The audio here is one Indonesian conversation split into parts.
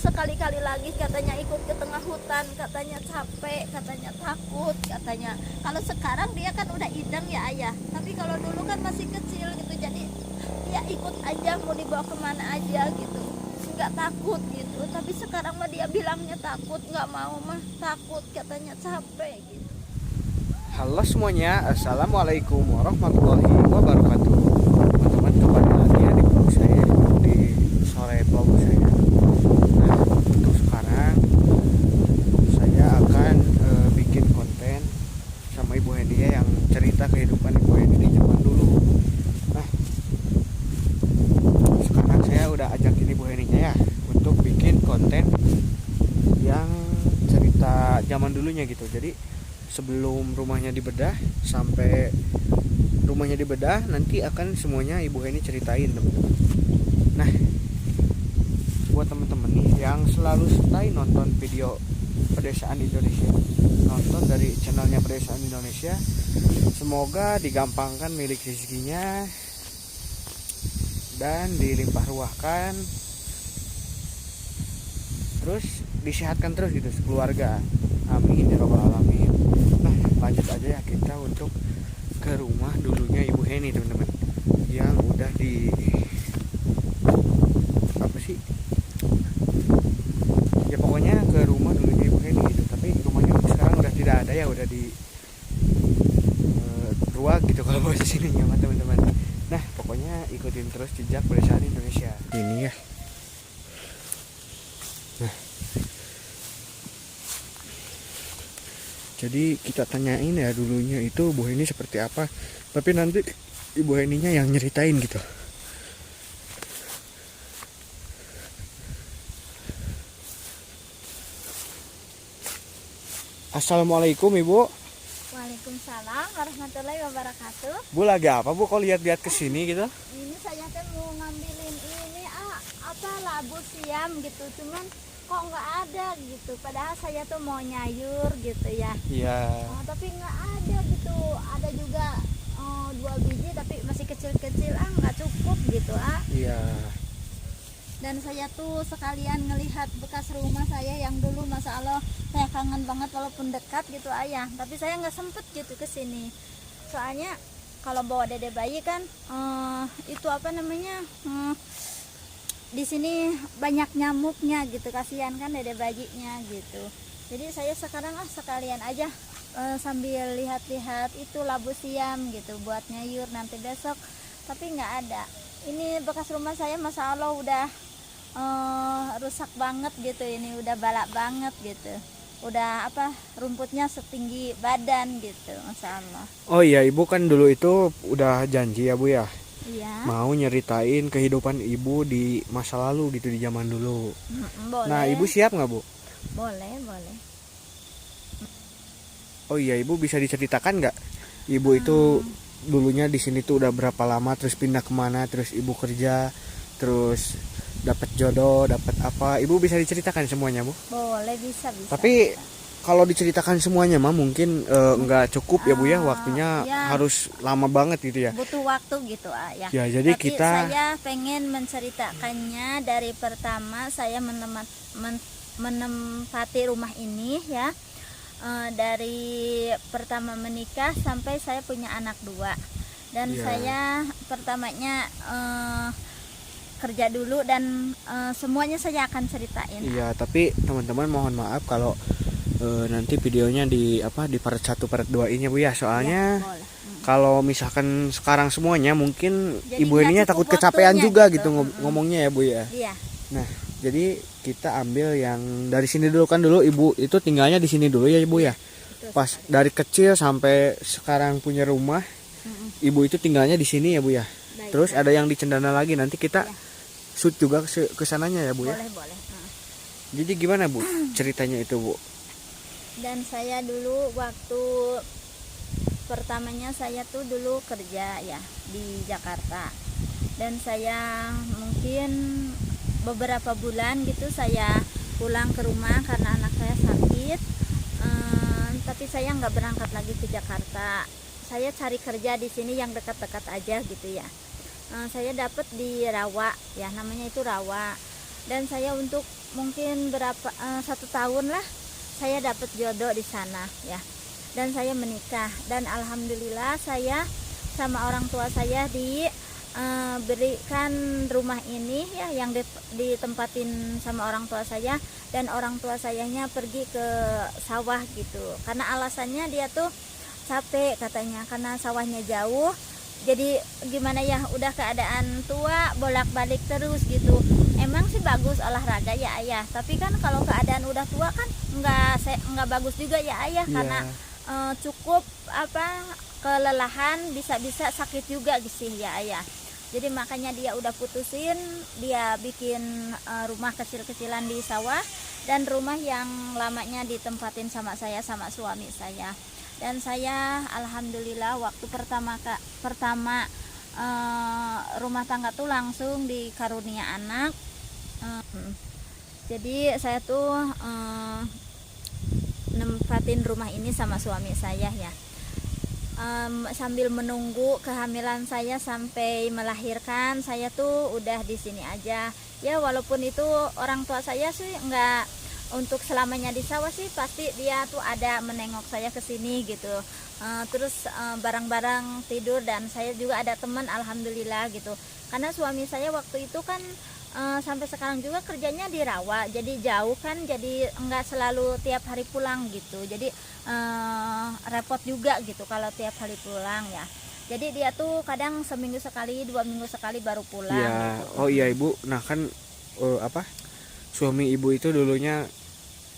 sekali-kali lagi katanya ikut ke tengah hutan, katanya capek, katanya takut, katanya. Kalau sekarang dia kan udah ideng ya ayah, tapi kalau dulu kan masih kecil gitu, jadi dia ikut aja mau dibawa kemana aja gitu, nggak takut gitu. Tapi sekarang mah dia bilangnya takut, nggak mau mah takut, katanya capek gitu. Halo semuanya, assalamualaikum warahmatullahi wabarakatuh. Teman-teman, kembali lagi ya di vlog saya di sore vlog saya. Nah, untuk sekarang saya akan bikin konten sama Ibu Henia yang cerita kehidupan Ibu Henia di zaman dulu. Nah, sekarang saya udah ajakin Ibu Henia ya untuk bikin konten yang cerita zaman dulunya gitu. Jadi sebelum rumahnya dibedah sampai rumahnya dibedah, nanti akan semuanya Ibu Heni ceritain, teman-teman. Nah, buat teman-teman nih yang selalu stay nonton video Pedesaan Indonesia, nonton dari channelnya Pedesaan Indonesia, semoga digampangkan milik rezekinya dan dilimpah ruahkan, terus disehatkan terus gitu sekeluarga. Amin ya robbal alamin. Nah, lanjut aja ya kita untuk ke rumah dulunya Ibu Heni, teman-teman, yang udah di apa sih ya, pokoknya ke rumah dulunya Ibu Heni gitu. Tapi rumahnya sekarang udah tidak ada ya, udah di ruang gitu kalau bahasa sininya mah, teman-teman. Nah, pokoknya ikutin terus jejak Pedesaan Indonesia ini ya. Nah, jadi kita tanyain ya dulunya itu Bu Heni seperti apa, tapi nanti Ibu Heninya yang nyeritain gitu. Assalamualaikum Ibu. Waalaikumsalam warahmatullahi wabarakatuh. Bu lagi apa Bu, kok lihat-lihat ke sini gitu? Ini saya kan mau ngambilin ini apa labu siam gitu, cuman kok nggak ada gitu. Padahal saya tuh mau nyayur gitu ya. Iya. Tapi nggak ada gitu. Ada juga 2 biji tapi masih kecil-kecil, nggak cukup gitu Iya. Dan saya tuh sekalian ngelihat bekas rumah saya yang dulu, masya Allah saya kangen banget walaupun dekat gitu ayah. Tapi saya nggak sempet gitu ke sini. Soalnya kalau bawa dede bayi kan itu apa namanya, di sini banyak nyamuknya gitu, kasihan kan dede bayinya gitu. Jadi saya sekarang sekalian aja sambil lihat-lihat itu labu siam gitu buat nyayur nanti besok. Tapi nggak ada. Ini bekas rumah saya masya Allah udah rusak banget gitu, ini udah balak banget gitu, udah apa, rumputnya setinggi badan gitu, masya Allah. Oh iya, Ibu kan dulu itu udah janji ya Bu ya, Iya. mau nyeritain kehidupan Ibu di masa lalu gitu, di zaman dulu. Boleh. Nah, Ibu siap nggak Bu? Boleh. Oh iya, Ibu bisa diceritakan nggak Ibu itu dulunya di sini tuh udah berapa lama, terus pindah kemana, terus Ibu kerja, terus dapat jodoh, dapat apa? Ibu bisa diceritakan semuanya Bu? Boleh, bisa. Tapi kalau diceritakan semuanya mah mungkin nggak cukup ya Bu ya, waktunya ya, harus lama banget gitu ya. butuh waktu gitu ya. Ya, jadi tapi kita saya pengen menceritakannya dari pertama saya menempati rumah ini ya. Dari pertama menikah sampai saya punya anak 2. Dan saya pertamanya kerja dulu dan semuanya saya akan ceritain. Iya, tapi teman-teman mohon maaf kalau nanti videonya di part 1 part 2 ini Bu ya, soalnya Ya, kalau misalkan sekarang semuanya mungkin jadi Ibu Heninya takut kecapean juga gitu ngomongnya ya Bu ya. Iya. Nah, jadi kita ambil yang dari sini dulu, kan dulu Ibu itu tinggalnya di sini dulu ya Ibu ya. Pas dari kecil sampai sekarang punya rumah, Ibu itu tinggalnya di sini ya Bu ya. Baik. Terus ada yang di Cendana lagi, nanti kita shoot juga ke sananya ya Bu ya. Boleh. Jadi gimana Bu ceritanya itu Bu? Dan saya dulu waktu pertamanya saya tuh dulu kerja ya di Jakarta. Dan saya mungkin beberapa bulan gitu saya pulang ke rumah karena anak saya sakit. Tapi saya nggak berangkat lagi ke Jakarta. Saya cari kerja di sini yang dekat-dekat aja gitu ya. Saya dapat di Rawa ya, namanya itu Rawa. dan saya untuk mungkin berapa 1 tahun lah saya dapat jodoh di sana ya, dan saya menikah, dan alhamdulillah saya sama orang tua saya diberikan rumah ini ya, yang ditempatin sama orang tua saya, dan orang tua sayanya pergi ke sawah gitu, karena alasannya dia tuh capek katanya karena sawahnya jauh. Jadi gimana ya, udah keadaan tua bolak-balik terus gitu. Emang sih bagus olahraga ya ayah, tapi kan kalau keadaan udah tua kan nggak bagus juga ya ayah, karena cukup kelelahan, bisa-bisa sakit juga sih ya ayah. Jadi makanya dia udah putusin, dia bikin rumah kecil-kecilan di sawah, dan rumah yang lamanya ditempatin sama saya sama suami saya. Dan saya alhamdulillah waktu pertama rumah tangga tuh langsung dikarunia anak. Jadi saya tuh nempatin rumah ini sama suami saya ya, sambil menunggu kehamilan saya sampai melahirkan. Saya tuh udah di sini aja ya, walaupun itu orang tua saya sih nggak untuk selamanya di sawah sih, pasti dia tuh ada menengok saya ke sini gitu. Terus barang-barang tidur, dan saya juga ada teman alhamdulillah gitu, karena suami saya waktu itu kan sampai sekarang juga kerjanya di Rawa, jadi jauh kan, jadi nggak selalu tiap hari pulang gitu, jadi repot juga gitu kalau tiap hari pulang ya. Jadi dia tuh kadang seminggu sekali, 2 minggu sekali baru pulang ya. gitu. Oh iya ibu, nah kan suami ibu itu dulunya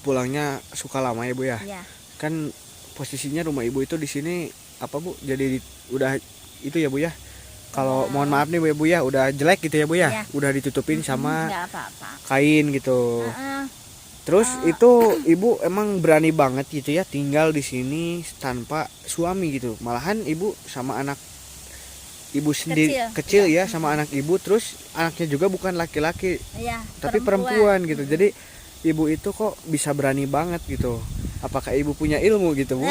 pulangnya suka lama ya bu ya. Ya. Kan posisinya rumah ibu itu di sini apa bu, jadi udah itu ya bu ya, kalau mohon maaf nih bu ya, udah jelek gitu ya bu ya, udah ditutupin sama Nggak apa-apa. kain gitu. Terus itu ibu emang berani banget gitu ya tinggal di sini tanpa suami gitu, malahan ibu sama anak ibu sendiri kecil ya, sama anak ibu, terus anaknya juga bukan laki-laki ya, tapi perempuan gitu. Jadi ibu itu kok bisa berani banget gitu, apakah ibu punya ilmu gitu bu?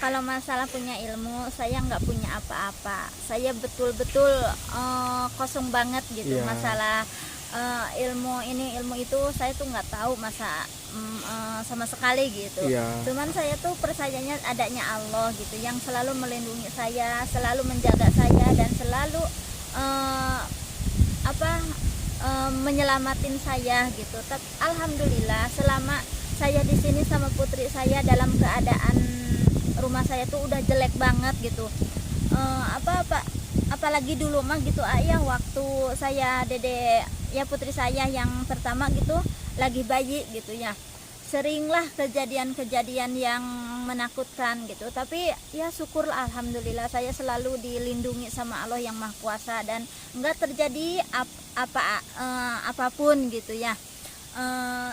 Kalau masalah punya ilmu, saya nggak punya apa-apa, saya betul-betul kosong banget gitu. Masalah ilmu ini ilmu itu saya tuh nggak tahu sama sekali gitu. Cuman saya tuh percayanya adanya Allah gitu, yang selalu melindungi saya, selalu menjaga saya, dan selalu menyelamatin saya gitu. Tapi alhamdulillah selama saya di sini sama putri saya dalam keadaan rumah saya tuh udah jelek banget gitu. Apalagi dulu mah gitu ayah, waktu saya dede ya putri saya yang pertama gitu lagi bayi gitu ya, seringlah kejadian-kejadian yang menakutkan gitu. Tapi ya syukur alhamdulillah saya selalu dilindungi sama Allah yang Maha Kuasa, dan enggak terjadi apapun gitu ya.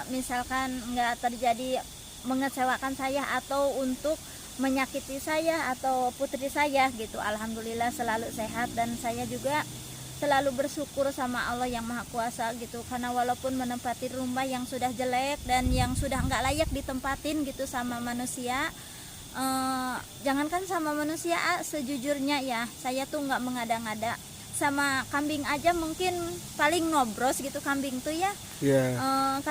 Misalkan enggak terjadi mengecewakan saya atau untuk menyakiti saya atau putri saya gitu. Alhamdulillah selalu sehat, dan saya juga selalu bersyukur sama Allah yang Maha Kuasa gitu, karena walaupun menempati rumah yang sudah jelek dan yang sudah nggak layak ditempatin gitu sama manusia, jangankan sama manusia, sejujurnya ya saya tuh nggak mengada-ngada. Sama kambing aja mungkin paling nobros gitu kambing tuh ya.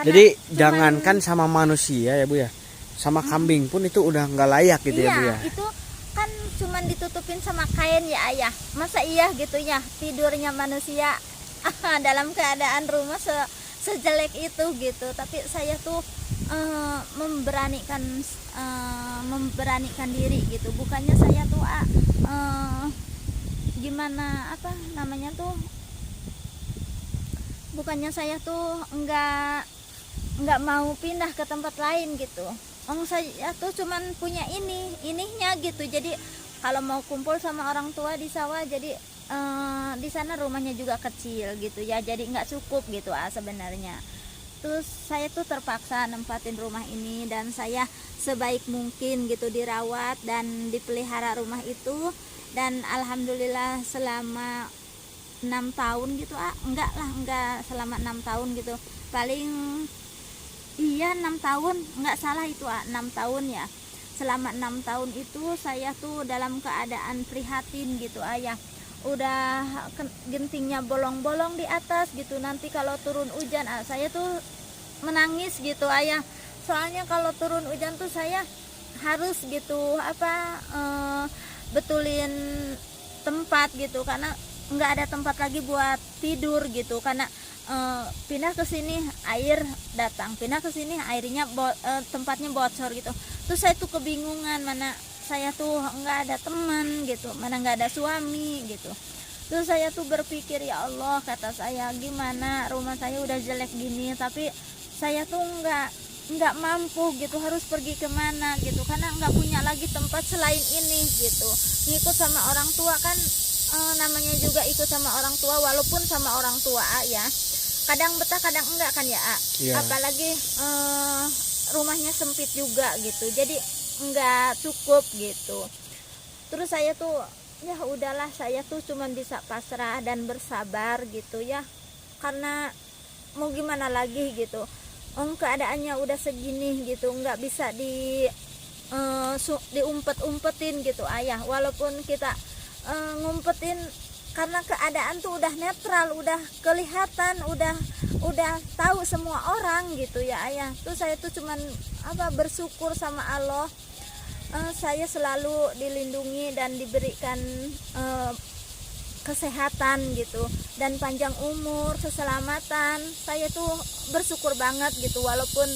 Jadi jangankan sama manusia ya bu ya, sama kambing pun itu udah nggak layak gitu ya bu ya. Itu kan cuman ditutupin sama kain ya ayah, masa iya gitu ya tidurnya manusia dalam keadaan rumah sejelek itu gitu. Tapi saya tuh memberanikan diri gitu, bukannya saya tuh bukannya saya tuh nggak mau pindah ke tempat lain gitu. Saya tuh cuman punya ininya gitu. Jadi kalau mau kumpul sama orang tua di sawah, jadi di sana rumahnya juga kecil gitu ya, jadi nggak cukup gitu sebenarnya. Terus saya tuh terpaksa nempatin rumah ini, dan saya sebaik mungkin gitu dirawat dan dipelihara rumah itu. Dan alhamdulillah selama 6 tahun gitu, enggak selama 6 tahun gitu, paling iya 6 tahun, nggak salah itu 6 tahun ya. Selama 6 tahun itu saya tuh dalam keadaan prihatin gitu ayah. gentingnya bolong-bolong di atas gitu. Nanti kalau turun hujan saya tuh menangis gitu ayah. Soalnya kalau turun hujan tuh saya harus gitu betulin tempat gitu, karena nggak ada tempat lagi buat tidur gitu, karena pindah ke sini air datang, pindah ke sini airnya tempatnya bocor gitu. Terus saya tuh kebingungan, mana saya tuh nggak ada teman gitu, mana nggak ada suami gitu. Terus saya tuh berpikir, ya Allah, kata saya, gimana rumah saya udah jelek gini tapi saya tuh nggak mampu gitu, harus pergi kemana gitu, karena nggak punya lagi tempat selain ini gitu. Ngikut sama orang tua kan, namanya juga ikut sama orang tua, walaupun sama orang tua ya kadang betah kadang enggak kan ya Iya. Apalagi rumahnya sempit juga gitu, jadi nggak cukup gitu. Terus saya tuh ya udahlah, saya tuh cuman bisa pasrah dan bersabar gitu ya, karena mau gimana lagi gitu. Keadaannya udah segini gitu, nggak bisa diumpet-umpetin gitu ayah. Walaupun kita ngumpetin, karena keadaan tuh udah netral, udah kelihatan, udah tahu semua orang gitu ya ayah. Tuh saya tuh cuman bersyukur sama Allah. Saya selalu dilindungi dan diberikan kesehatan gitu, dan panjang umur, keselamatan. Saya tuh bersyukur banget gitu, walaupun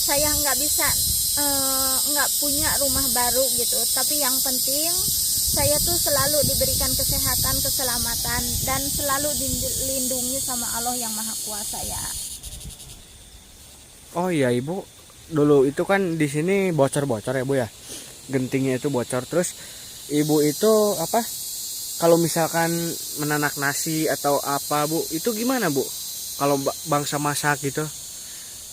saya nggak bisa nggak punya rumah baru gitu, tapi yang penting saya tuh selalu diberikan kesehatan, keselamatan, dan selalu dilindungi sama Allah yang Maha Kuasa ya. Oh iya Ibu, dulu itu kan di sini bocor-bocor ya Bu ya, gentingnya itu bocor. Terus Ibu itu kalau misalkan menanak nasi atau apa Bu, itu gimana Bu kalau bangsa masak gitu?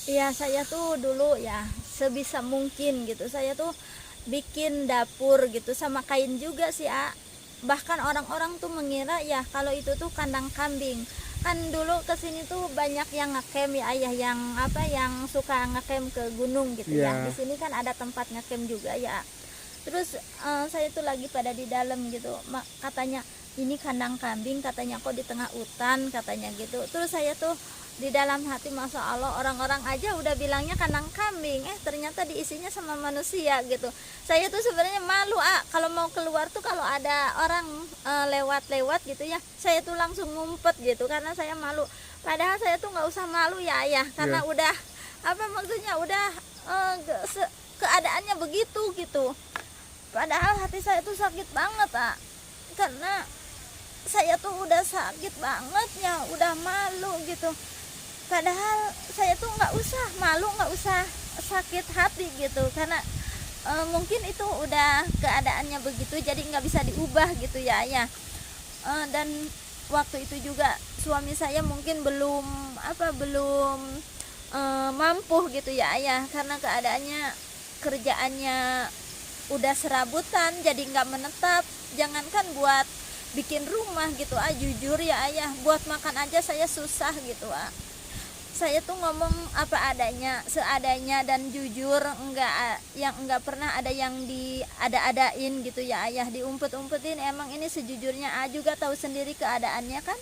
Iya, saya tuh dulu ya sebisa mungkin gitu, saya tuh bikin dapur gitu sama kain juga sih bahkan orang-orang tuh mengira ya kalau itu tuh kandang kambing. Kan dulu kesini tuh banyak yang ngecamp ya ayah, yang suka ngecamp ke gunung gitu ya. Di sini kan ada tempat ngecamp juga ya. Terus saya tuh lagi pada di dalam gitu, katanya ini kandang kambing, katanya kok di tengah hutan katanya gitu. Terus saya tuh di dalam hati, masya Allah, orang-orang aja udah bilangnya kandang kambing, ternyata diisinya sama manusia gitu. Saya tuh sebenarnya malu kalau mau keluar tuh, kalau ada orang lewat-lewat gitu ya, saya tuh langsung ngumpet gitu, karena saya malu. Padahal saya tuh nggak usah malu ya ayah, karena udah maksudnya udah keadaannya begitu gitu. Padahal hati saya tuh sakit banget karena saya tuh udah sakit banget ya, udah malu gitu. Padahal saya tuh nggak usah malu, nggak usah sakit hati gitu, karena mungkin itu udah keadaannya begitu, jadi nggak bisa diubah gitu ya ayah. Dan waktu itu juga suami saya mungkin belum mampu gitu ya ayah, karena keadaannya, kerjaannya udah serabutan, jadi nggak menetap. Jangankan buat bikin rumah gitu jujur ya ayah, buat makan aja saya susah gitu Saya tuh ngomong apa adanya, seadanya, dan jujur, nggak pernah ada yang diada-adain gitu ya ayah, diumpet-umpetin. Emang ini sejujurnya juga tahu sendiri keadaannya kan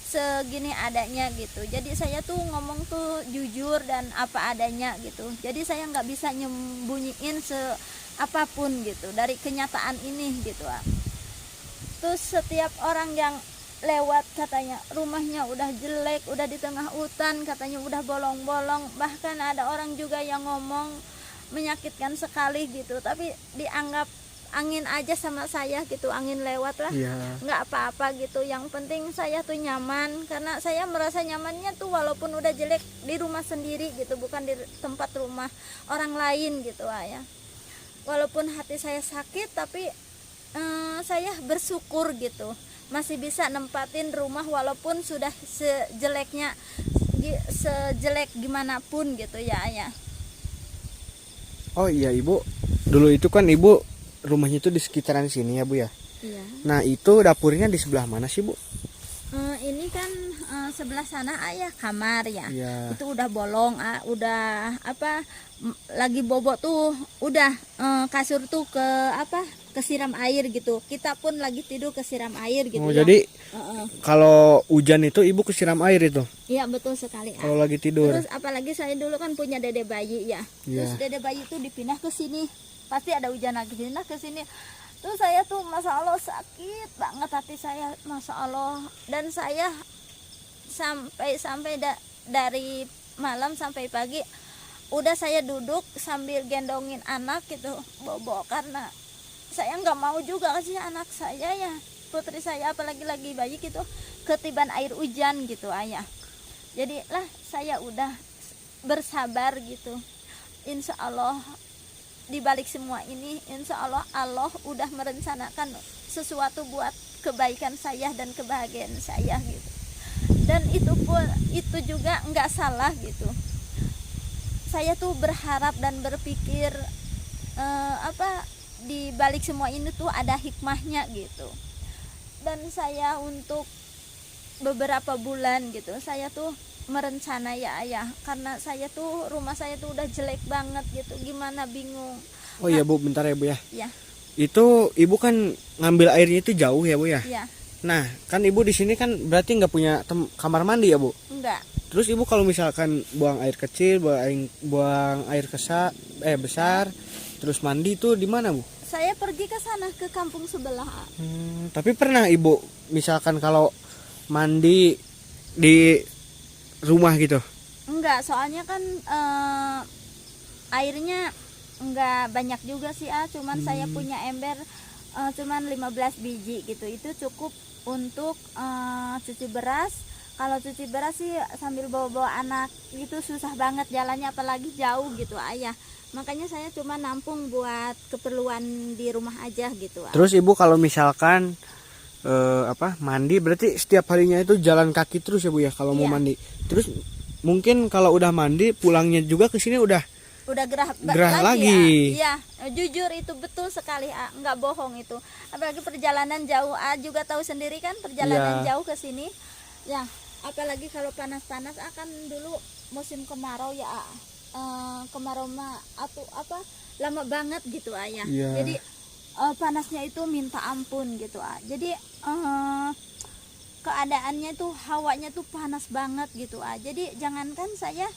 segini adanya gitu. Jadi saya tuh ngomong tuh jujur dan apa adanya gitu. Jadi saya nggak bisa nyembunyiin apapun gitu dari kenyataan ini gitu Terus setiap orang yang lewat katanya rumahnya udah jelek, udah di tengah hutan, katanya udah bolong-bolong. Bahkan ada orang juga yang ngomong menyakitkan sekali gitu, tapi dianggap angin aja sama saya gitu, angin lewat lah, nggak apa-apa gitu. Yang penting saya tuh nyaman, karena saya merasa nyamannya tuh walaupun udah jelek di rumah sendiri gitu, bukan di tempat rumah orang lain gitu ya. Walaupun hati saya sakit, tapi saya bersyukur gitu, masih bisa nempatin rumah walaupun sudah sejelek gimana pun gitu ya ayah. Oh iya Ibu, dulu itu kan Ibu rumahnya itu di sekitaran sini ya Bu ya? Iya. Nah itu dapurnya di sebelah mana sih Bu? Ini kan sebelah sana ayah kamar ya. Iya. Itu udah bolong, udah lagi bobok tuh, udah kasur tuh kesiram air gitu. Kita pun lagi tidur kesiram air gitu Oh, ya. jadi kalau hujan itu ibu kesiram air itu Iya betul sekali. kalau lagi tidur. Terus apalagi saya dulu kan punya dede bayi ya. Iya. Terus dede bayi itu dipindah ke sini. Pasti ada hujan lagi, pindah ke sini. Tuh saya tuh masya Allah sakit banget hati saya, masya Allah. Dan saya sampai dari malam sampai pagi udah saya duduk sambil gendongin anak gitu bobo, karena saya nggak mau juga kasih anak saya ya, putri saya apalagi lagi bayi gitu ketiban air hujan gitu ayah. Jadi lah saya udah bersabar gitu. Insya Allah di balik semua ini, insya Allah Allah udah merencanakan sesuatu buat kebaikan saya dan kebahagiaan saya gitu. Dan itu juga nggak salah gitu. Saya tuh berharap dan berpikir di balik semua ini tuh ada hikmahnya gitu. Dan saya untuk beberapa bulan gitu saya tuh merencana ya ayah, karena saya tuh rumah saya tuh udah jelek banget gitu, gimana bingung. Oh iya Bu, bentar ya Bu ya. Ya. Itu ibu kan ngambil airnya itu jauh ya Bu ya. Ya. Nah kan ibu di sini kan berarti nggak punya kamar mandi ya Bu. Enggak. Terus ibu kalau misalkan buang air kecil, buang air besar, terus mandi itu di mana Bu? Saya pergi ke sana ke kampung sebelah. Tapi pernah ibu misalkan kalau mandi di rumah gitu? Enggak, soalnya kan airnya enggak banyak juga sih cuman saya punya ember cuman 15 biji gitu. Itu cukup untuk cuci beras. Kalau cuci beras sih sambil bawa-bawa anak itu susah banget jalannya, apalagi jauh gitu ayah. Makanya saya cuma nampung buat keperluan di rumah aja gitu. Terus ibu kalau misalkan mandi berarti setiap harinya itu jalan kaki terus ya Bu ya kalau mau Iya. mandi. Terus mungkin kalau udah mandi pulangnya juga ke sini udah gerah lagi. Iya, jujur itu betul sekali nggak bohong itu. Apalagi perjalanan jauh juga tahu sendiri kan perjalanan Iya. jauh ke sini. Ya, apalagi kalau panas-panas akan dulu musim kemarau ya. Kemarau mah atau lama banget gitu ayah. Iya. Jadi panasnya itu minta ampun gitu jadi keadaannya tuh hawanya tuh panas banget gitu jadi jangankan saya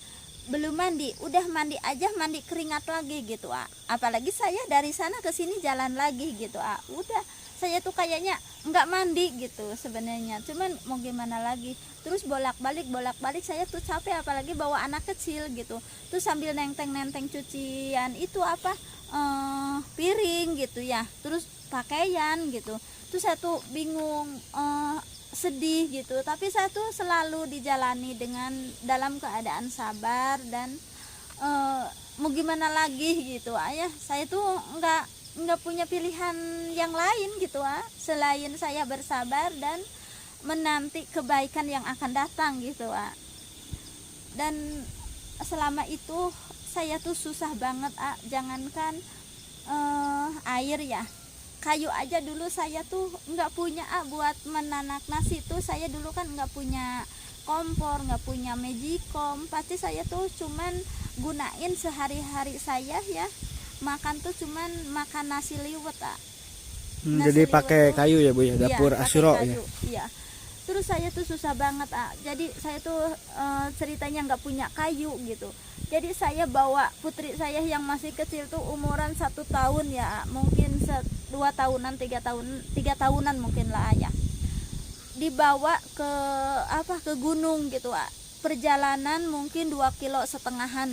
belum mandi, udah mandi aja mandi keringat lagi gitu apalagi saya dari sana ke sini jalan lagi gitu udah saya tuh kayaknya nggak mandi gitu sebenarnya, cuman mau gimana lagi. Terus bolak-balik saya tuh capek, apalagi bawa anak kecil gitu, terus sambil nenteng cucian itu piring gitu ya, terus pakaian gitu. Terus saya tuh bingung, sedih gitu, tapi saya tuh selalu dijalani dengan dalam keadaan sabar dan mau gimana lagi gitu ayah. Saya tuh nggak punya pilihan yang lain gitu selain saya bersabar dan menanti kebaikan yang akan datang gitu dan selama itu saya tuh susah banget jangankan air ya, kayu aja dulu saya tuh nggak punya buat menanak nasi tuh. Saya dulu kan nggak punya kompor, nggak punya magicom, pasti saya tuh cuman gunain sehari-hari saya ya makan tuh cuman makan nasi liwet Jadi pakai kayu ya Bu ya, dapur pakai Asyuro ya. Iya. Terus saya tuh susah banget jadi saya tuh ceritanya nggak punya kayu gitu. Jadi saya bawa putri saya yang masih kecil tuh umuran 1 tahun ya, mungkin 2 tahunan 3 tahunan mungkin lah ya, dibawa ke gunung gitu perjalanan mungkin 2,5 kilo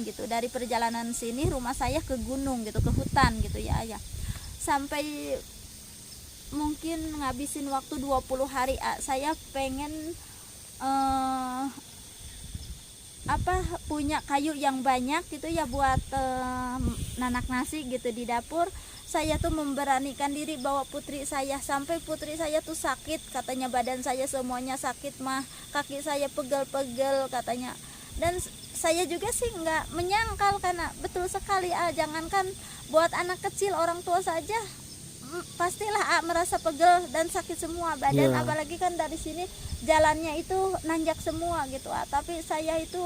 gitu dari perjalanan sini rumah saya ke gunung gitu, ke hutan gitu ya ayah. Sampai mungkin ngabisin waktu 20 hari saya pengen punya kayu yang banyak gitu ya buat nanak nasi gitu di dapur. Saya tuh memberanikan diri bawa putri saya, sampai putri saya tuh sakit katanya, badan saya semuanya sakit mah, kaki saya pegel-pegel katanya. Dan saya juga sih nggak menyangkal, karena betul sekali jangankan buat anak kecil, orang tua saja pastilah merasa pegel dan sakit semua badan, Iya. apalagi kan dari sini jalannya itu nanjak semua gitu. Tapi saya itu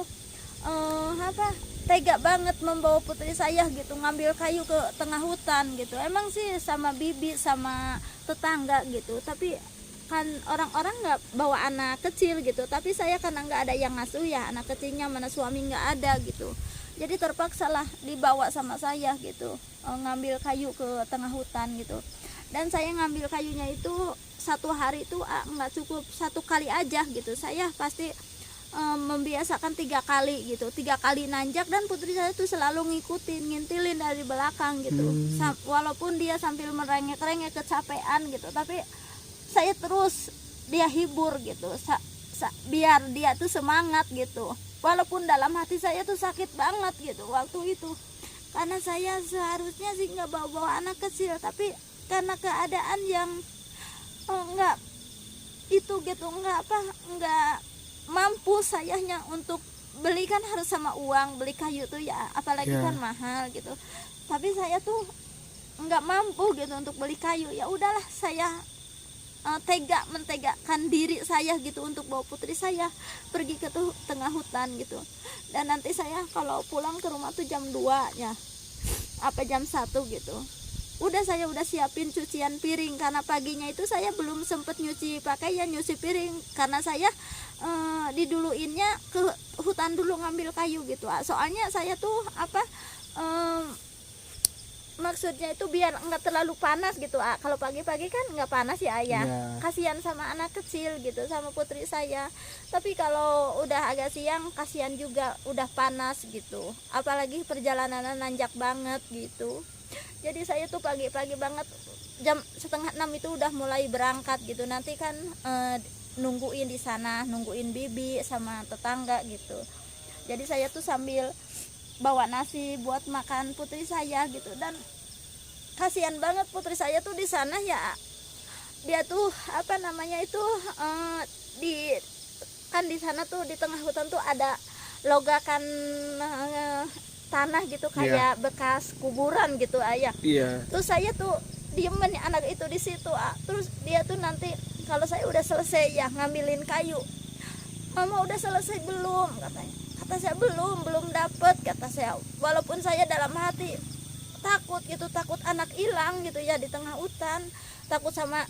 tega banget membawa putri saya gitu, ngambil kayu ke tengah hutan gitu. Emang sih sama bibi sama tetangga gitu, tapi kan orang-orang nggak bawa anak kecil gitu. Tapi saya karena nggak ada yang ngasuh ya, anak kecilnya mana suami nggak ada gitu, jadi terpaksalah dibawa sama saya gitu, ngambil kayu ke tengah hutan gitu. Dan saya ngambil kayunya itu satu hari itu nggak cukup satu kali aja gitu, saya pasti membiasakan 3 kali gitu, 3 kali nanjak, dan putri saya tuh selalu ngikutin, ngintilin dari belakang gitu. Walaupun dia sambil merengek-rengek kecapean gitu, tapi saya terus dia hibur gitu, biar dia tuh semangat gitu. Walaupun dalam hati saya tuh sakit banget gitu waktu itu, karena saya seharusnya sih nggak bawa anak kecil, tapi karena keadaan yang nggak itu gitu, nggak mampu sayanya untuk beli, kan harus sama uang, beli kayu tuh ya apalagi kan mahal gitu. Tapi saya tuh nggak mampu gitu untuk beli kayu. Ya udahlah, saya mentegakan diri saya gitu untuk bawa putri saya pergi ke tengah hutan gitu. Dan nanti saya kalau pulang ke rumah tuh jam 2 ya, jam 1 gitu. Saya udah siapin cucian piring, karena paginya itu saya belum sempet nyuci pakaian, nyuci piring, karena saya diduluinnya ke hutan dulu ngambil kayu gitu. Soalnya saya tuh maksudnya itu biar nggak terlalu panas gitu. Kalau pagi-pagi kan nggak panas ya ayah, kasihan sama anak kecil gitu, sama putri saya. Tapi kalau udah agak siang kasihan juga, udah panas gitu, apalagi perjalanan nanjak banget gitu. Jadi saya tuh pagi-pagi banget jam 5:30 itu udah mulai berangkat gitu. Nanti kan nungguin di sana, nungguin bibi sama tetangga gitu. Jadi saya tuh sambil bawa nasi buat makan putri saya gitu. Dan kasihan banget putri saya tuh di sana ya, dia tuh di sana tuh di tengah hutan tuh ada logakan tanah gitu, kayak bekas kuburan gitu ayah. Terus saya tuh diemen anak itu di situ. Terus dia tuh nanti kalau saya udah selesai ya ngambilin kayu, mama udah selesai belum katanya. Kata saya belum dapet kata saya. Walaupun saya dalam hati takut gitu, takut anak hilang gitu ya di tengah hutan, takut sama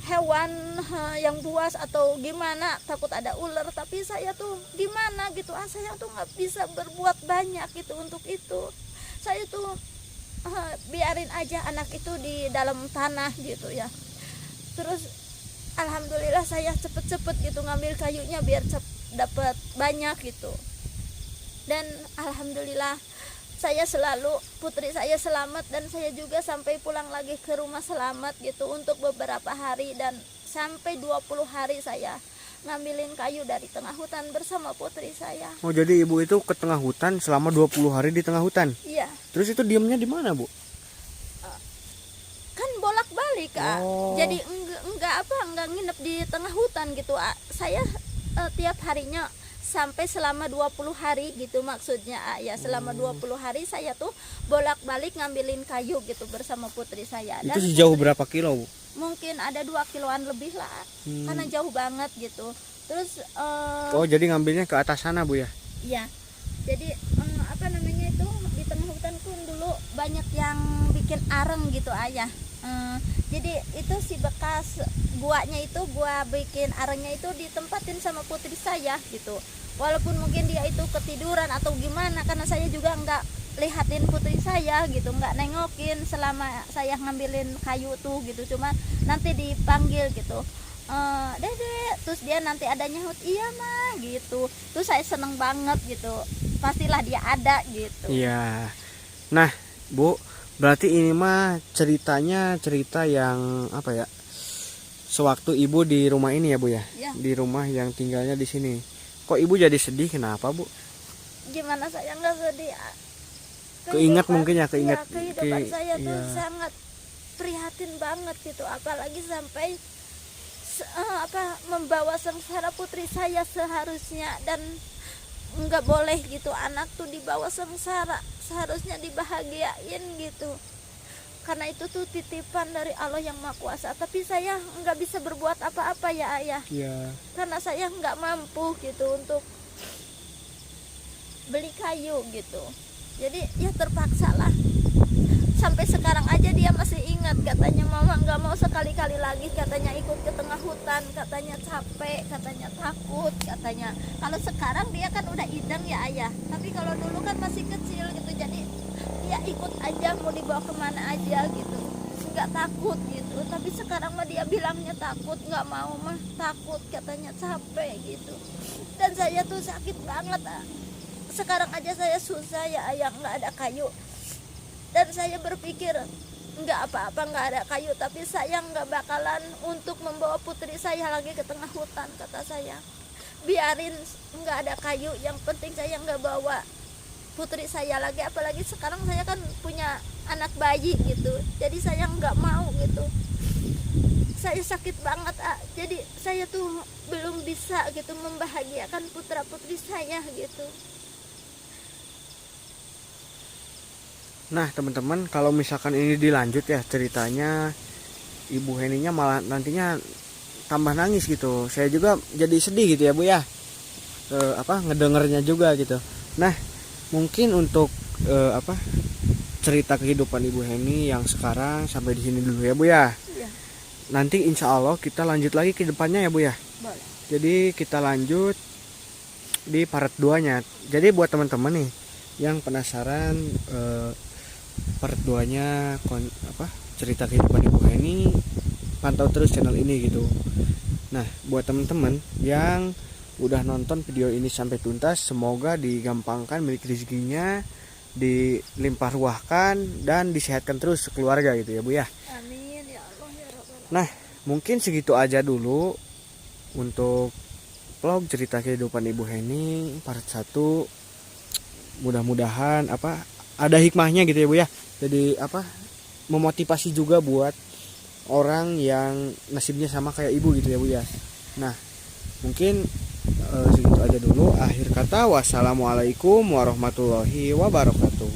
hewan yang buas atau gimana, takut ada ular. Tapi saya tuh gimana gitu, saya tuh nggak bisa berbuat banyak gitu untuk itu. Saya tuh biarin aja anak itu di dalam tanah gitu ya. Terus alhamdulillah saya cepet-cepet gitu ngambil kayunya biar dapat banyak gitu. Dan alhamdulillah saya selalu, putri saya selamat, dan saya juga sampai pulang lagi ke rumah selamat gitu untuk beberapa hari. Dan sampai 20 hari saya ngambilin kayu dari tengah hutan bersama putri saya. Oh, jadi ibu itu ke tengah hutan selama 20 hari di tengah hutan? Iya. Terus itu diamnya di mana, Bu? Kan bolak-balik jadi enggak nginep di tengah hutan gitu. Saya tiap harinya sampai selama 20 hari gitu maksudnya ya. Selama 20 hari saya tuh bolak-balik ngambilin kayu gitu bersama putri saya. Dan itu sejauh berapa kilo, Bu? Mungkin ada 2 kiloan lebih lah, karena jauh banget gitu. Terus oh, jadi ngambilnya ke atas sana, Bu ya? Iya. Jadi itu di tengah hutan pun dulu banyak yang bikin areng gitu ayah. Jadi itu si bekas guanya itu, gua bikin arengnya itu ditempatin sama putri saya gitu. Walaupun mungkin dia itu ketiduran atau gimana, karena saya juga nggak lihatin putri saya gitu, nggak nengokin selama saya ngambilin kayu tuh gitu. Cuma nanti dipanggil gitu, Dede, terus dia nanti ada nyahut iya mah gitu. Terus saya seneng banget gitu, pastilah dia ada gitu. Iya. Nah, Bu, berarti ini mah ceritanya cerita yang apa ya, sewaktu ibu di rumah ini ya, Bu ya? Ya. Di rumah yang tinggalnya di sini. Kok ibu jadi sedih, kenapa, Bu? Gimana saya nggak sedih? Keingat mungkin ya, keingat kehidupan saya tuh sangat prihatin banget gitu, apalagi sampai membawa sengsara putri saya seharusnya. Dan nggak boleh gitu anak tuh dibawa sengsara, seharusnya dibahagiain gitu. karena itu tuh titipan dari Allah yang Maha Kuasa. Tapi saya nggak bisa berbuat apa-apa ya ayah, Iya. karena saya nggak mampu gitu untuk beli kayu gitu. Jadi ya terpaksa lah. Sampai sekarang aja dia masih ingat, katanya mama nggak mau sekali-kali lagi katanya ikut ke tengah hutan, katanya capek, katanya takut, katanya. Kalau sekarang dia kan udah ideng ya ayah, tapi kalau dulu kan masih kecil gitu, jadi dia ikut aja mau dibawa kemana aja gitu, nggak takut gitu. Tapi sekarang mah dia bilangnya takut, nggak mau mah takut, katanya capek gitu. Dan saya tuh sakit banget. Sekarang aja saya susah ya ayah, nggak ada kayu. Dan saya berpikir nggak apa-apa nggak ada kayu, tapi saya nggak bakalan untuk membawa putri saya lagi ke tengah hutan, kata saya. Biarin nggak ada kayu, yang penting saya nggak bawa putri saya lagi. Apalagi sekarang saya kan punya anak bayi gitu, jadi saya nggak mau gitu. Saya sakit banget jadi saya tuh belum bisa gitu membahagiakan putra putri saya gitu. Nah teman-teman, kalau misalkan ini dilanjut ya ceritanya, Ibu Heninya malah nantinya tambah nangis gitu. Saya juga jadi sedih gitu ya Bu ya, ngedengernya juga gitu. Nah mungkin untuk cerita kehidupan Ibu Heni yang sekarang sampai di sini dulu ya Bu ya. Iya. Nanti insya Allah kita lanjut lagi ke depannya ya Bu ya. Boleh. Jadi kita lanjut di part 2-nya. Jadi buat teman-teman nih yang penasaran part 2-nya cerita kehidupan Ibu Heni, pantau terus channel ini gitu. Nah buat teman-teman yang udah nonton video ini sampai tuntas, semoga digampangkan milik rezekinya, dilimpah ruahkan dan disehatkan terus sekeluarga gitu ya Bu ya. Amin ya Allah ya Rabbal. Nah mungkin segitu aja dulu untuk vlog cerita kehidupan Ibu Heni part 1. Mudah-mudahan ada hikmahnya gitu ya Bu ya. Jadi memotivasi juga buat orang yang nasibnya sama kayak Ibu gitu ya Bu ya. Nah mungkin segitu aja dulu. Akhir kata, wassalamualaikum warahmatullahi wabarakatuh.